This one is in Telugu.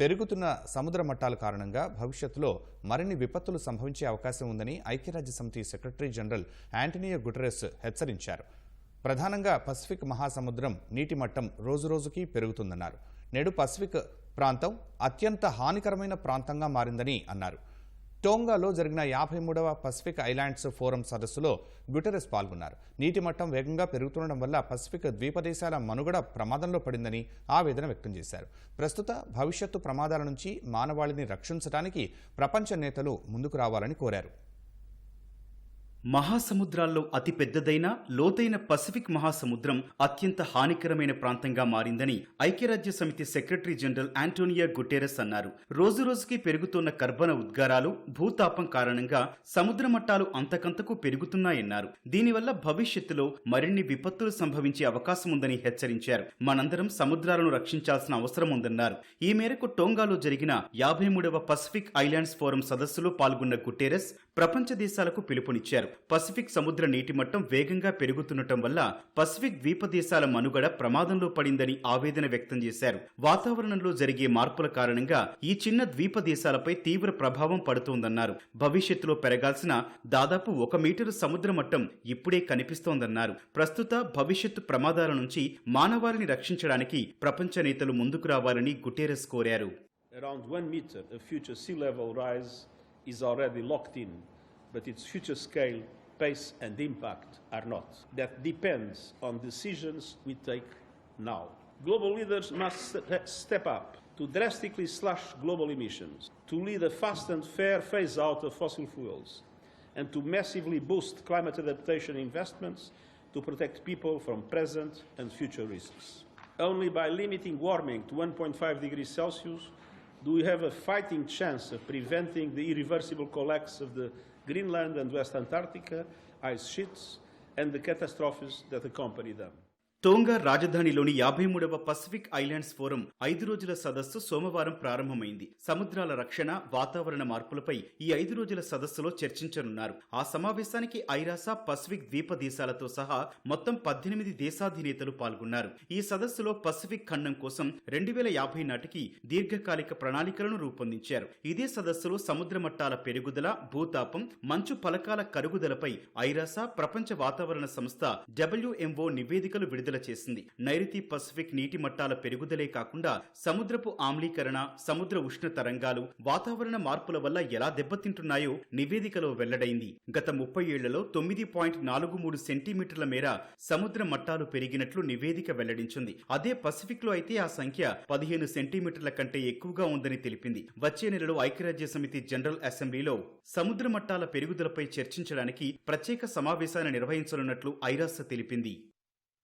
పెరుగుతున్న సముద్ర మట్టాల కారణంగా భవిష్యత్తులో మరిన్ని విపత్తులు సంభవించే అవకాశం ఉందని ఐక్యరాజ్యసమితి సెక్రటరీ జనరల్ యాంటోనియో గుటెరెస్ హెచ్చరించారు. ప్రధానంగా పసిఫిక్ మహాసముద్రం నీటి మట్టం రోజురోజుకీ పెరుగుతుందన్నారు. నేడు పసిఫిక్ ప్రాంతం అత్యంత హానికరమైన ప్రాంతంగా మారిందని అన్నారు. టోంగాలో జరిగిన 53వ పసిఫిక్ ఐలాండ్స్ ఫోరం సదస్సులో గుటెరెస్ పాల్గొన్నారు. నీటి మట్టం వేగంగా పెరుగుతుండడం వల్ల పసిఫిక్ ద్వీపదేశాల మనుగడ ప్రమాదంలో పడిందని ఆవేదన వ్యక్తం చేశారు. ప్రస్తుత భవిష్యత్తు ప్రమాదాల నుంచి మానవాళిని రక్షించడానికి ప్రపంచ నేతలు ముందుకు రావాలని కోరారు. మహాసముద్రాల్లో అతి పెద్దదైన లోతైన పసిఫిక్ మహాసముద్రం అత్యంత హానికరమైన ప్రాంతంగా మారిందని ఐక్యరాజ్యసమితి సెక్రటరీ జనరల్ యాంటోనియో గుటెరెస్ అన్నారు. రోజురోజుకి పెరుగుతున్న కర్బన ఉద్గారాలు, భూతాపం కారణంగా సముద్ర మట్టాలు అంతకంతకు పెరుగుతున్నాయన్నారు. దీనివల్ల భవిష్యత్తులో మరిన్ని విపత్తులు సంభవించే అవకాశం ఉందని హెచ్చరించారు. మనందరం సముద్రాలను రక్షించాల్సిన అవసరం ఉందన్నారు. ఈ మేరకు టోంగాలో జరిగిన 53వ పసిఫిక్ ఐలాండ్స్ ఫోరం సదస్సులో పాల్గొన్న గుటెరెస్ ప్రపంచ దేశాలకు పిలుపునిచ్చారు. పసిఫిక్ సముద్ర నీటి మట్టం వేగంగా పెరుగుతుండటం వల్ల పసిఫిక్ ద్వీప దేశాల మనుగడ ప్రమాదంలో పడిందని ఆవేదన వ్యక్తం చేశారు. వాతావరణంలో జరిగే మార్పుల కారణంగా ఈ చిన్న ద్వీప దేశాలపై తీవ్ర ప్రభావం పడుతోందన్నారు. భవిష్యత్తులో పెరగాల్సిన దాదాపు 1 మీటరు సముద్ర మట్టం ఇప్పుడే కనిపిస్తోందన్నారు. ప్రస్తుత భవిష్యత్తు ప్రమాదాల నుంచి మానవాళిని రక్షించడానికి ప్రపంచ నేతలు ముందుకు రావాలని గుటెరెస్ కోరారు. Around 1 meter of future sea level rise is already locked in, but its future scale, pace and impact are not. That depends on decisions we take now. Global leaders must step up to drastically slash global emissions, to lead a fast and fair phase out of fossil fuels, and to massively boost climate adaptation investments to protect people from present and future risks. Only by limiting warming to 1.5 degrees Celsius do we have a fighting chance of preventing the irreversible collapse of the Greenland and West Antarctica ice sheets and the catastrophes that accompany them. Tonga రాజధానిలోని 53వ పసిఫిక్ ఐలాండ్స్ ఫోరం 5 రోజుల సదస్సు సోమవారం ప్రారంభమైంది. సముద్రాల రక్షణ, వాతావరణ మార్పులపై ఈ 5 రోజుల సదస్సులో చర్చించనున్నారు. ఆ సమావేశానికి ఐరాస, పసిఫిక్ ద్వీప దేశాలతో సహా మొత్తం 18 దేశాధినేతలు పాల్గొన్నారు. ఈ సదస్సులో పసిఫిక్ ఖండం కోసం 2050 నాటికి దీర్ఘకాలిక ప్రణాళికలను రూపొందించారు. ఇదే సదస్సులో సముద్ర మట్టాల పెరుగుదల, భూతాపం, మంచు ఫలకాల కరుగుదలపై ఐరాస, ప్రపంచ వాతావరణ సంస్థ WMO నివేదికలు విడుదల చేసింది. నైరుతి పసిఫిక్ నీటి మట్టాల పెరుగుదలే కాకుండా సముద్రపు ఆమ్లీకరణ, సముద్ర ఉష్ణ తరంగాలు, వాతావరణ మార్పుల వల్ల ఎలా దెబ్బతింటున్నాయో నివేదికలో వెల్లడైంది. గత 30 ఏళ్లలో 9.43 సెంటీమీటర్ల మేర సముద్ర మట్టాలు పెరిగినట్లు నివేదిక వెల్లడించింది. అదే పసిఫిక్ లో అయితే ఆ సంఖ్య 15 సెంటీమీటర్ల కంటే ఎక్కువగా ఉందని తెలిపింది. వచ్చే నెలలో ఐక్యరాజ్య సమితి జనరల్ అసెంబ్లీలో సముద్ర మట్టాల పెరుగుదలపై చర్చించడానికి ప్రత్యేక సమావేశాన్ని నిర్వహించనున్నట్లు ఐరాస తెలిపింది.